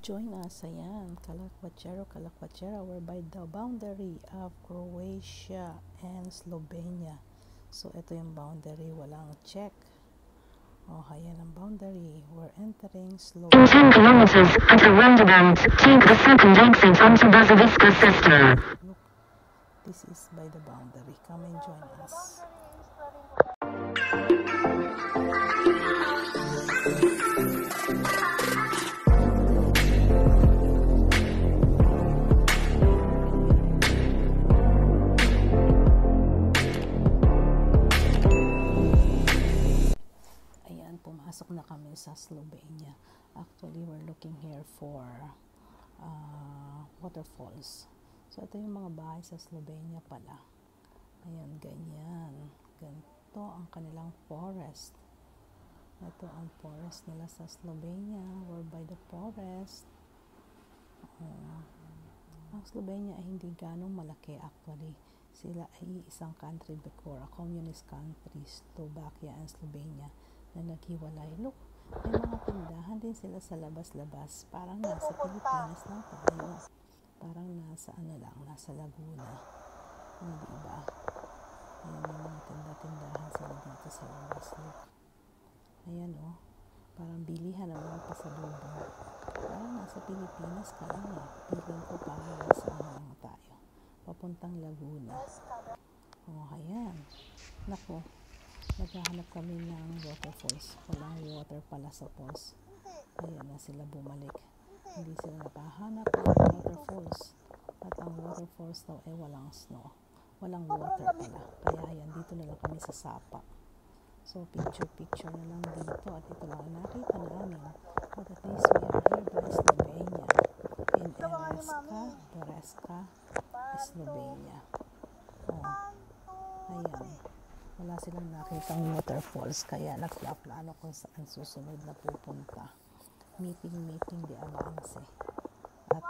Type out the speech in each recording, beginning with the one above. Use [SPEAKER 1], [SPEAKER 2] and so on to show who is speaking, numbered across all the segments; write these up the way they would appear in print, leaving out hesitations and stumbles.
[SPEAKER 1] Join us, ayan, Kalakwachero, we're by the boundary of Croatia and Slovenia. So, ito yung boundary, walang check. Oh, ayan ang boundary. We're entering Slovenia.
[SPEAKER 2] In 10 kilometers, at a roundabout, take the second exit onto Bazovica Cesta.
[SPEAKER 1] Look, this is by the boundary. Come and join us. Pumasok na kami sa Slovenia. Actually, we're looking here for waterfalls. So, ito yung mga bahay sa Slovenia pala. Ayan, ganyan. Ganito ang kanilang forest. Ito ang forest nila sa Slovenia. We're by the forest. Ang Slovenia ay hindi ganong malaki actually. Sila ay isang country before, a communist country, Slovakia and Slovenia, na naghiwalay. Look, may mga tindahan din sila sa labas-labas. Parang nasa Pilipinas lang tayo. Parang nasa nasa Laguna. Diba? Ayan, may mga tindahan sila dito sa labas. Look. Ayan, oh. Parang bilihan ng mga pasalubong. Parang nasa Pilipinas ka lang eh. Piling ko parang nasa lang tayo. Papuntang Laguna. Oh, ayan. Naku. Naghahanap kami ng waterfalls. Walang water pala sa falls. Ayan na sila bumalik. Hindi sila nakahanap ng waterfalls. At ang waterfalls daw ay walang snow. Walang water pala. Kaya ayan, dito na lang kami sa Sapa. So, picture na lang dito. At ito lang ang nakita namin. But at least we are here by Slovenia. In Bereska, Slovenia. Oh, ayan. Wala silang nakitang waterfalls, kaya nagplaplano kung saan susunod na pupunta. Meeting di avance. At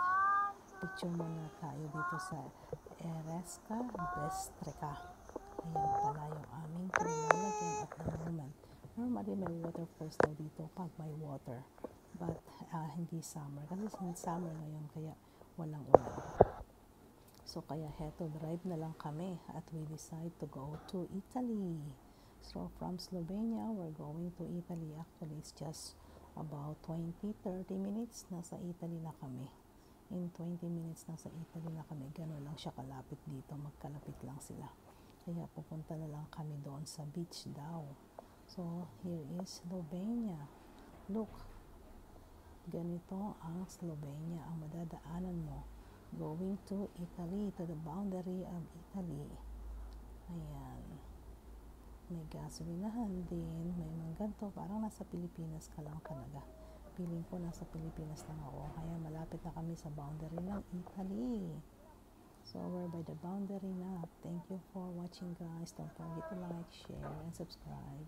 [SPEAKER 1] picture muna tayo dito sa Ereska Bestreka. Ayan pala yung aming pinalagyan at the moment. Normally may waterfalls daw dito pag may water. But hindi summer. Kasi summer ngayon kaya walang ulan. So, kaya heto, drive na lang kami at we decide to go to Italy. So, from Slovenia, we're going to Italy. Actually, it's just about 20-30 minutes. Nasa Italy na kami. In 20 minutes, nasa Italy na kami. Ganun lang siya kalapit dito. Magkalapit lang sila. Kaya pupunta na lang kami doon sa beach daw. So, here is Slovenia. Look, ganito ang Slovenia. Ang madadaanan mo. Going to Italy, to the boundary of Italy. Ayan. May gasolinahan din. May mga ganito. Parang nasa Pilipinas ka lang talaga. Feeling ko nasa Pilipinas lang ako. Kaya malapit na kami sa boundary ng Italy. So, we're by the boundary na. Thank you for watching, guys. Don't forget to like, share, and subscribe.